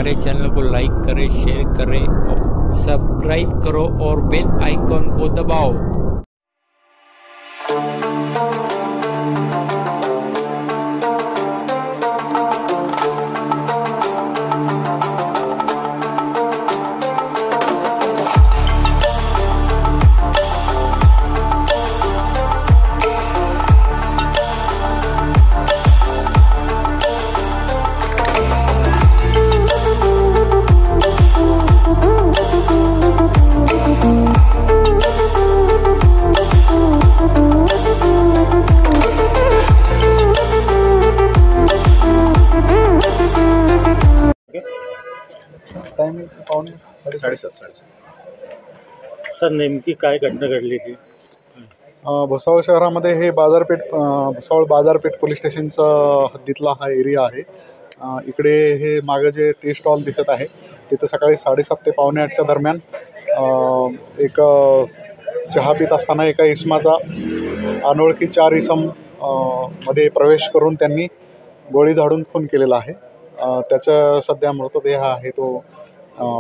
हमारे चैनल को लाइक करें, शेयर करें और सब्सक्राइब करो और बेल आइकॉन को दबाओ। टाइमिंग पावणे 7:30. सर नेमकी काय घटना घडली ती? भुसावळ शहरामध्ये हे बाजारपेठ भुसावळ बाजारपेठ पोलीस स्टेशनचा हद्दीतला हा एरिया आहे. इकडे हे मागं जे टी स्टॉल दिसत आहे तिथं सकाळी 7:30 ते पावणे 8च्या दरम्यान एक चहा पित असताना एका इसमाचा अनोळखी 4 इसम मध्ये प्रवेश करून त्यांनी गोळी झाडून खून केलेला आहे. त्याचा सध्या मृतदेह आहे तो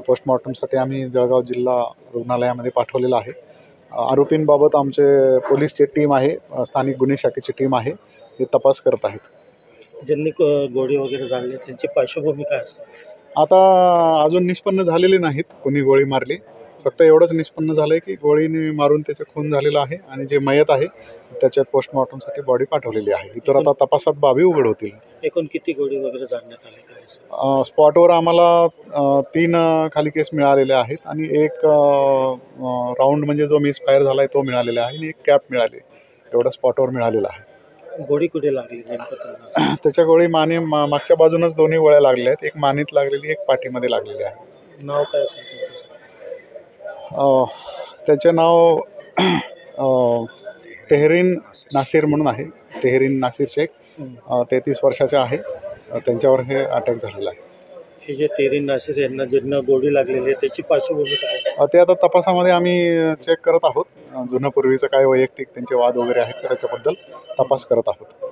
पोस्टमॉर्टमसाठी आम्ही जळगाव जिल्हा रुग्णालयामध्ये पाठवलेला आहे. आरोपींबाबत आमचे पोलीसची टीम आहे, स्थानिक गुन्हे शाखेची टीम आहे, ते तपास करत आहेत. ज्यांनी गोळी वगैरे झाडली त्यांची पार्श्वभूमी काय असते? आता अजून निष्पन्न झालेले नाहीत कोणी गोळी मारली. फक्त एवढंच निष्पन्न झालं आहे की गोळीने मारून त्याचे खून झालेला आहे आणि जे मयत आहे त्याच्यात पोस्टमॉर्टमसाठी बॉडी पाठवलेली आहे. इतर आता तपासात बाबी उघड होतील. एकूण किती गोळी वगैरे झाडण्यात आले काय? स्पॉटवर आम्हाला 3 खाली केस मिळालेले आहेत आणि एक राऊंड म्हणजे जो मिस फायर झाला आहे तो मिळालेला आहे आणि एक कॅप मिळाली. एवढं स्पॉटवर मिळालेलं आहे. गोळी कुठे लागली नेमकं? त्याच्या गोळी मागच्या बाजूनच दोन्ही गोळ्या लागलेल्या आहेत. एक मानेत लागलेली, एक पाठीमध्ये लागलेली आहे. नाव काय असेल तुमचं? त्याचे नाव तेहरीन नासिर म्हणून आहे. तेहरीन नासिर शेख, 33 वर्षाचे आहे. त्यांच्यावर हे अटॅक झालेला आहे. हे जे तेहरीन नासिर यांना ज्यांना गोळी लागलेली आहे त्याची पार्श्वभूमी काय? ते आता तपासामध्ये आम्ही चेक करत आहोत. जुनं पूर्वीचं काय वैयक्तिक त्यांचे वाद वगैरे आहेत का त्याच्याबद्दल तपास करत आहोत.